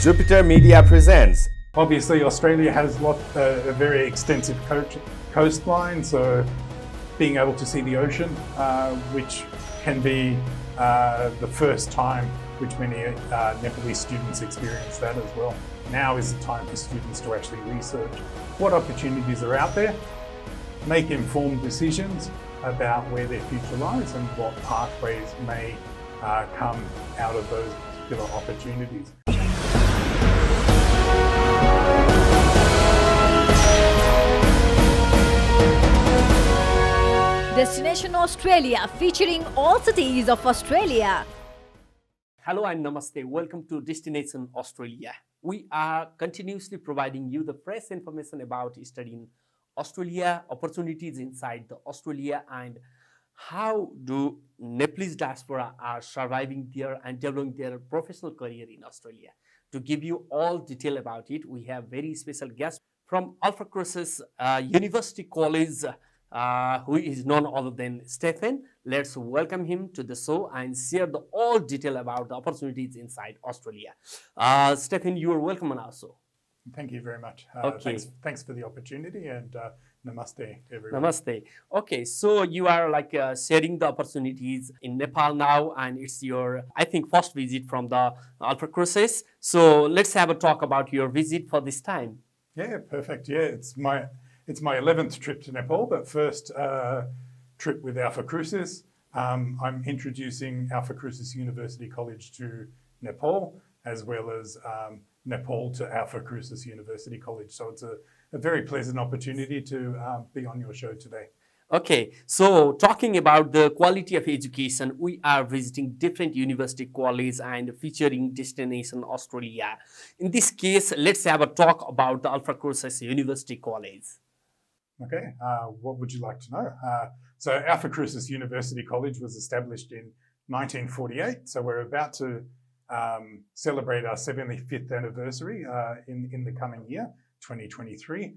Jupiter Media presents. Obviously, Australia has a very extensive coastline, so being able to see the ocean, which can be the first time which many Nepalese students experience that as well. Now is the time for students to actually research what opportunities are out there, make informed decisions about where their future lies and what pathways may come out of those particular opportunities. Destination Australia, featuring all cities of Australia. Hello and namaste. Welcome to Destination Australia. We are continuously providing you the fresh information about studying Australia, opportunities inside the Australia, and how do Nepalese diaspora are surviving there and developing their professional career in Australia. To give you all detail about it, we have very special guest from Alphacrucis University College, who is none other than Stefan. Let's welcome him to the show and share the all detail about the opportunities inside Australia. Stefan, you are welcome on our show. Thank you very much. Okay. Thanks for the opportunity, and namaste, everyone. Namaste. Okay, so you are like sharing the opportunities in Nepal now, and it's your, I think, first visit from the Alphacrucis. So let's have a talk about your visit for this time. Yeah, perfect. Yeah, it's my 11th trip to Nepal, but first trip with Alphacrucis. I'm introducing Alphacrucis University College to Nepal, as well as Nepal to Alphacrucis University College. So it's a very pleasant opportunity to be on your show today. Okay, so talking about the quality of education, we are visiting different university colleges and featuring Destination Australia. In this case, let's have a talk about the Alphacrucis University College. Okay, what would you like to know? So Alphacrucis University College was established in 1948, so we're about to celebrate our 75th anniversary in the coming year, 2023.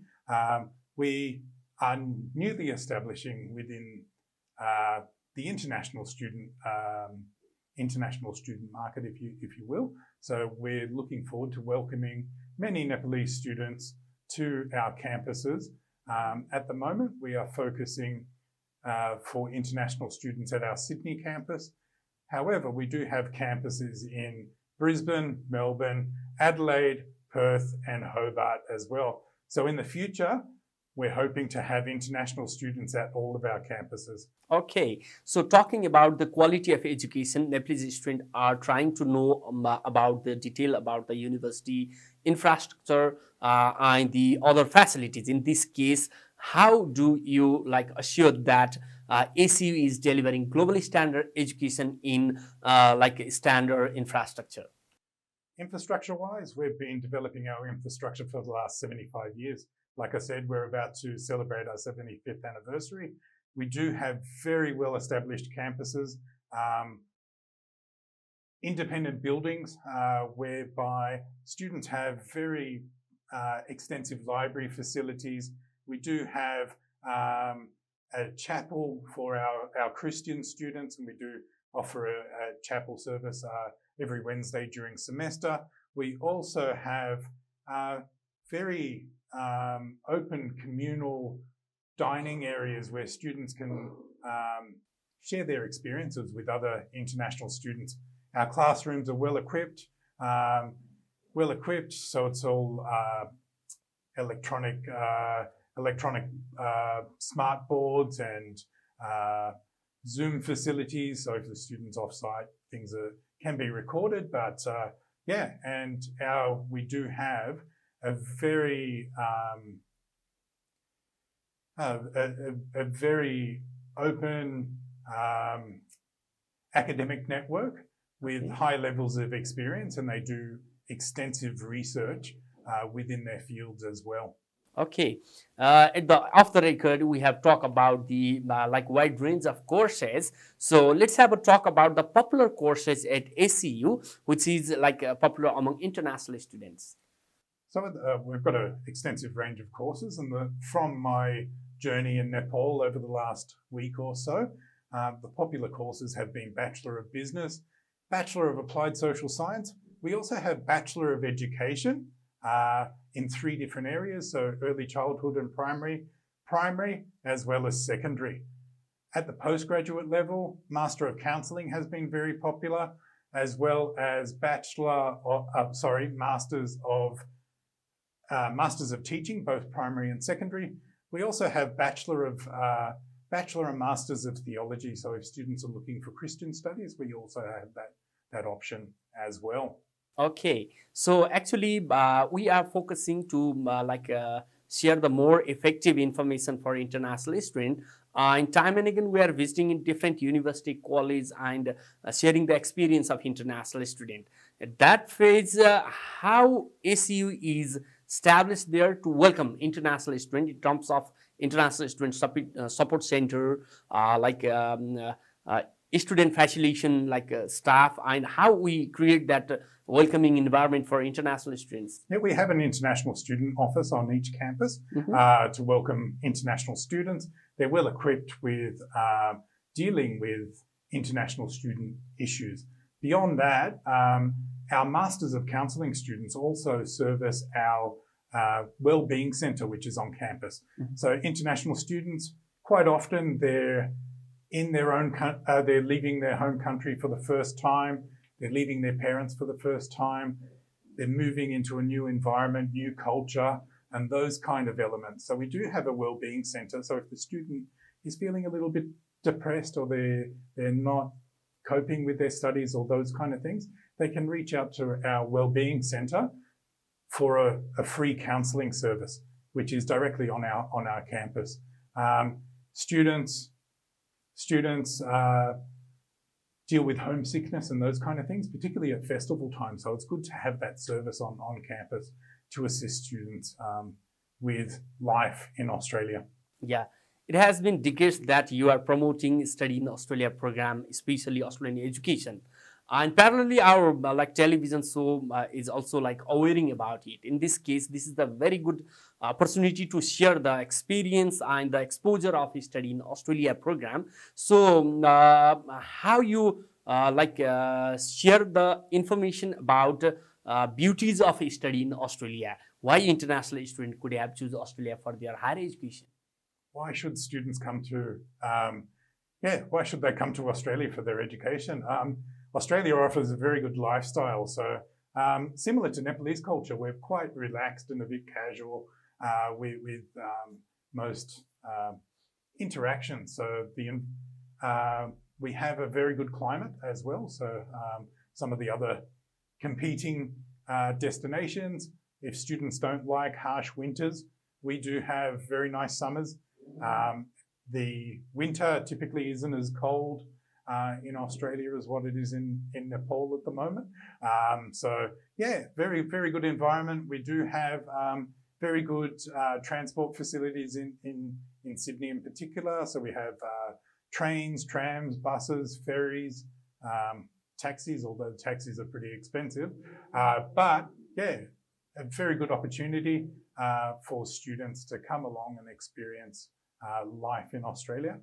We are newly establishing within the international student market, if you will. So we're looking forward to welcoming many Nepalese students to our campuses. At the moment, we are focusing for international students at our Sydney campus. However, we do have campuses in Brisbane, Melbourne, Adelaide, Perth, and Hobart as well. So in the future, we're hoping to have international students at all of our campuses. Okay, so talking about the quality of education, Nepalese students are trying to know about the detail about the university infrastructure and the other facilities. In this case, how do you assure that ACU is delivering globally standard education in standard infrastructure? Infrastructure-wise, we've been developing our infrastructure for the last 75 years. Like I said, we're about to celebrate our 75th anniversary. We do have very well-established campuses, independent buildings whereby students have very extensive library facilities. We do have a chapel for our Christian students, and we do offer a chapel service every Wednesday during semester. We also have very open communal dining areas where students can share their experiences with other international students. Our classrooms are well equipped, so it's all electronic smart boards and Zoom facilities. So if the students offsite, things can be recorded. But we do have a very open academic network with high levels of experience, and they do extensive research within their fields as well. Okay, off the record, we have talked about the wide range of courses. So let's have a talk about the popular courses at ACU, which is popular among international students. So we've got an extensive range of courses, and from my journey in Nepal over the last week or so, the popular courses have been Bachelor of Business, Bachelor of Applied Social Science, We also have Bachelor of Education in 3 different areas, so early childhood and primary as well as secondary. At the postgraduate level, Master of Counselling has been very popular, as well as Masters of Teaching, both primary and secondary. We also have Bachelor and Masters of Theology. So if students are looking for Christian studies, we also have that option as well. Okay, so actually we are focusing to share the more effective information for international students. And time and again, we are visiting in different university, college, and sharing the experience of international student. At that phase, how ACU is established there to welcome international student in terms of international student support center, student facilitation, staff, and how we create that welcoming environment for international students. Yeah, we have an international student office on each campus to welcome international students. They're well equipped with dealing with international student issues. Beyond that, our Masters of Counselling students also service our Wellbeing Centre, which is on campus. So international students, quite often they're in their own, they're leaving their home country for the first time. They're leaving their parents for the first time. They're moving into a new environment, new culture, and those kind of elements. So we do have a wellbeing centre. So if the student is feeling a little bit depressed or they're not coping with their studies or those kind of things, they can reach out to our wellbeing centre for a free counselling service, which is directly on our campus. Students deal with homesickness and those kind of things, particularly at festival time. So it's good to have that service on campus to assist students with life in Australia. Yeah, it has been decades that you are promoting study in Australia program, especially Australian education. And parallelly, our television show is also awareing about it. In this case, this is a very good opportunity to share the experience and the exposure of study in Australia program. So how you share the information about beauties of study in Australia? Why international students could have choose Australia for their higher education? Why should students come to, why should they come to Australia for their education? Australia offers a very good lifestyle. So similar to Nepalese culture, we're quite relaxed and a bit casual with most interactions. So we have a very good climate as well. So some of the other competing destinations, if students don't like harsh winters, we do have very nice summers. The winter typically isn't as cold in Australia as what it is in Nepal at the moment. So yeah, very, very good environment. We do have very good transport facilities in Sydney in particular. So we have trains, trams, buses, ferries, taxis, although taxis are pretty expensive. But yeah, a very good opportunity for students to come along and experience life in Australia.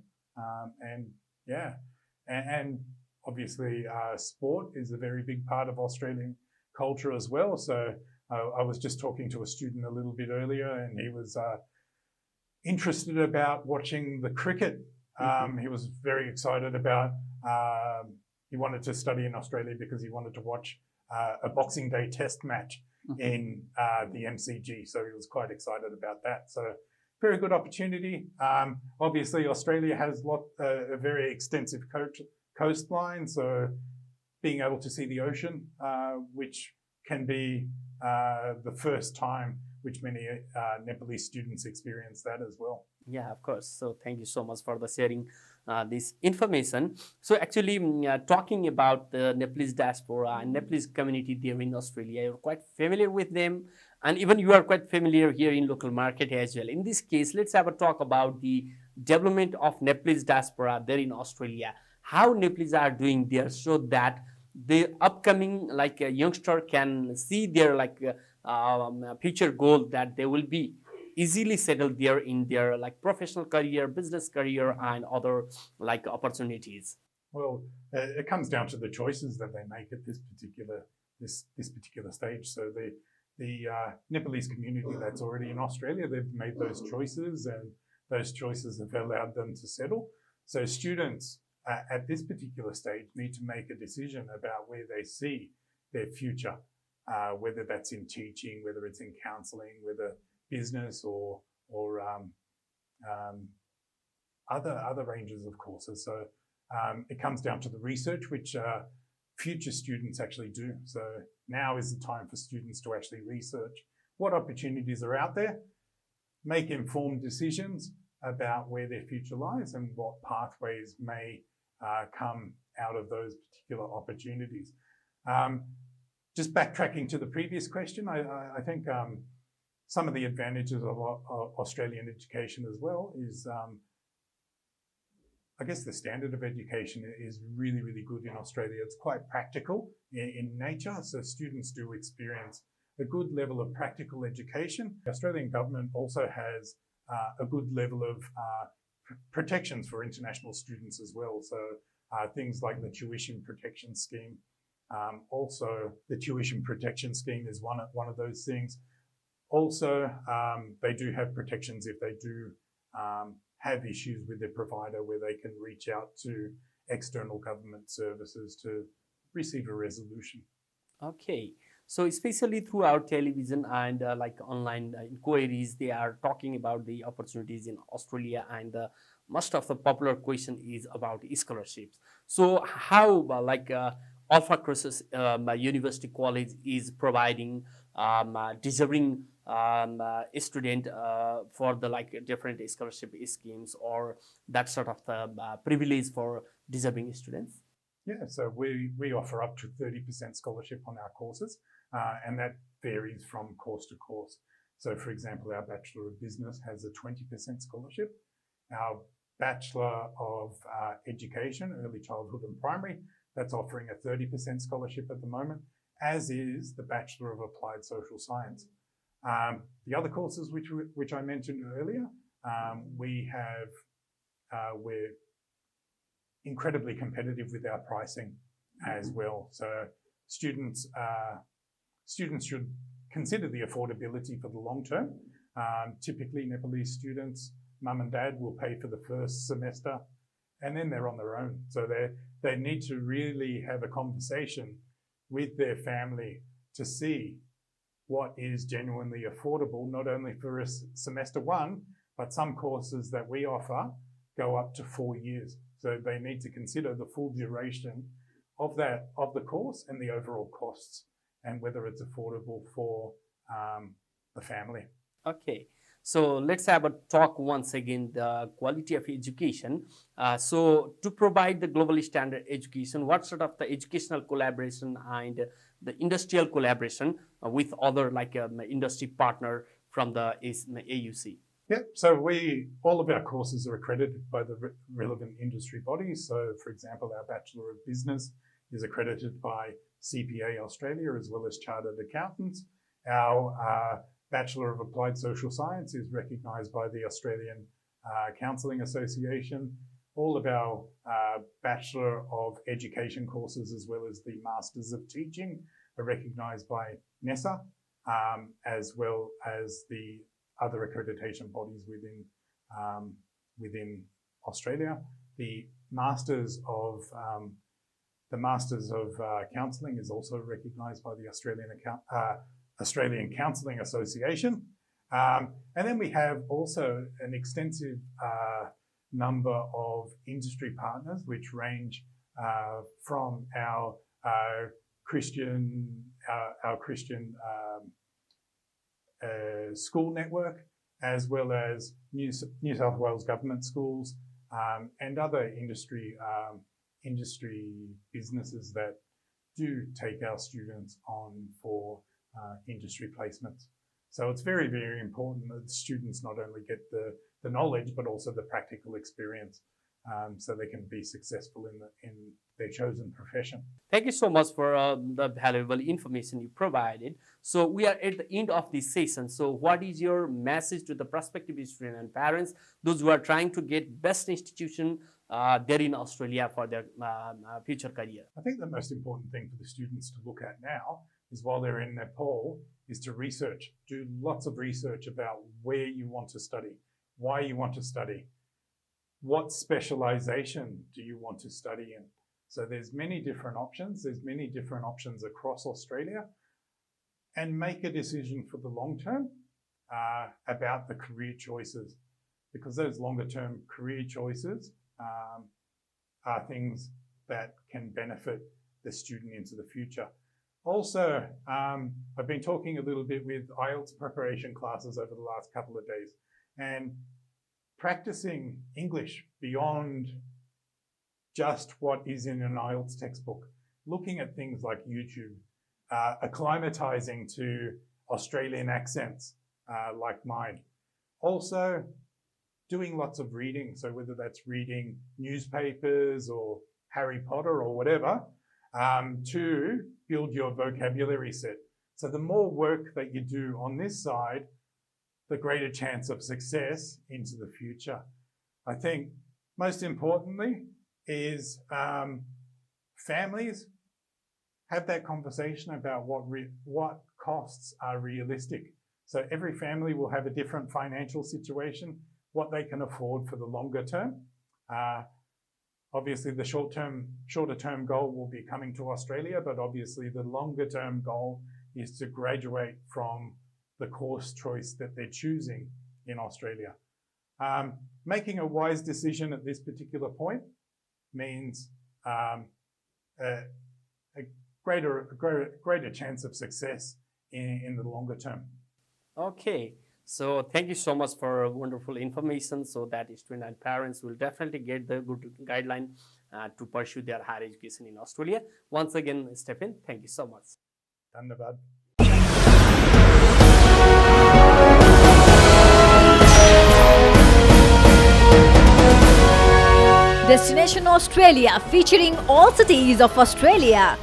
And obviously sport is a very big part of Australian culture as well. So I was just talking to a student a little bit earlier, and he was interested about watching the cricket. He was very excited about, he wanted to study in Australia because he wanted to watch a Boxing Day test match in the MCG. So he was quite excited about that. So very good opportunity. Obviously, Australia has a very extensive coastline, so being able to see the ocean, which can be the first time which many Nepalese students experience that as well. Yeah, of course. So thank you so much for the sharing this information. So actually, talking about the Nepalese diaspora and Nepalese community there in Australia, you're quite familiar with them. And even you are quite familiar here in local market as well. In this case, let's have a talk about the development of Nepalese diaspora there in Australia. How Nepalese are doing there so that the upcoming youngster can see their future goal that they will be easily settled there in their professional career, business career, and other opportunities. Well, it comes down to the choices that they make at this this particular stage. So the Nepalese community that's already in Australia, they've made those choices, and those choices have allowed them to settle. So students at this particular stage need to make a decision about where they see their future, whether that's in teaching, whether it's in counselling, whether business or other ranges of courses. So it comes down to the research, which future students actually do. So now is the time for students to actually research what opportunities are out there, make informed decisions about where their future lies and what pathways may come out of those particular opportunities. Just backtracking to the previous question, I think some of the advantages of Australian education as well is I guess the standard of education is really, really good in Australia. It's quite practical in nature, so students do experience a good level of practical education. The Australian government also has a good level of protections for international students as well. So things like the tuition protection scheme. Also, the tuition protection scheme is one of those things. Also, they do have protections if they do have issues with their provider, where they can reach out to external government services to receive a resolution. Okay, so especially throughout television and like online inquiries, they are talking about the opportunities in Australia, and most of the popular question is about scholarships. So how Alphacrucis University College is providing deserving student for the different scholarship schemes, or that sort of the privilege for deserving students? Yeah, so we offer up to 30% scholarship on our courses, and that varies from course to course. So for example, our Bachelor of Business has a 20% scholarship. Our Bachelor of Education, Early Childhood and Primary, that's offering a 30% scholarship at the moment, as is the Bachelor of Applied Social Science. The other courses which I mentioned earlier, we're incredibly competitive with our pricing as well. So students should consider the affordability for the long term. Typically, Nepalese students, mum and dad will pay for the first semester, and then they're on their own. So they need to really have a conversation with their family to see what is genuinely affordable, not only for semester one, but some courses that we offer go up to 4 years. So they need to consider the full duration of the course and the overall costs, and whether it's affordable for the family. Okay, so let's have a talk once again, the quality of education. So to provide the globally standard education, what sort of the educational collaboration and the industrial collaboration with other industry partner from the AUC? Yeah, so all of our courses are accredited by the relevant industry bodies. So for example, our Bachelor of Business is accredited by CPA Australia as well as Chartered Accountants. Our Bachelor of Applied Social Science is recognised by the Australian Counselling Association. All of our Bachelor of Education courses, as well as the Masters of Teaching, are recognised by NESA, as well as the other accreditation bodies within Australia. The Masters of Counselling is also recognised by the Australian Counselling Association. And then we have also an extensive number of industry partners, which range from our Christian school network, as well as New South Wales government schools, and other industry businesses that do take our students on for industry placements. So it's very, very important that students not only get the knowledge, but also the practical experience, so they can be successful in their chosen profession. Thank you so much for the valuable information you provided. So we are at the end of this session. So what is your message to the prospective students and parents, those who are trying to get best institution there in Australia for their future career? I think the most important thing for the students to look at now is while they're in Nepal is to research, do lots of research about where you want to study, why you want to study, what specialization do you want to study in. So there's many different options. There's many different options across Australia, and make a decision for the long term about the career choices, because those longer term career choices are things that can benefit the student into the future. Also, I've been talking a little bit with IELTS preparation classes over the last couple of days, and practicing English beyond just what is in an IELTS textbook, looking at things like YouTube, acclimatizing to Australian accents like mine. Also, doing lots of reading, so whether that's reading newspapers or Harry Potter or whatever, to build your vocabulary set. So the more work that you do on this side, the greater chance of success into the future. I think most importantly is families have that conversation about what costs are realistic. So every family will have a different financial situation, what they can afford for the longer term. Obviously, the shorter term goal will be coming to Australia, but obviously the longer term goal is to graduate from the course choice that they're choosing in Australia. Making a wise decision at this particular point means a greater chance of success in the longer term. Okay, so thank you so much for wonderful information, so that student and parents will definitely get the good guideline to pursue their higher education in Australia. Once again, Stefan, thank you so much. Dhanyavad. Destination Australia, featuring all cities of Australia.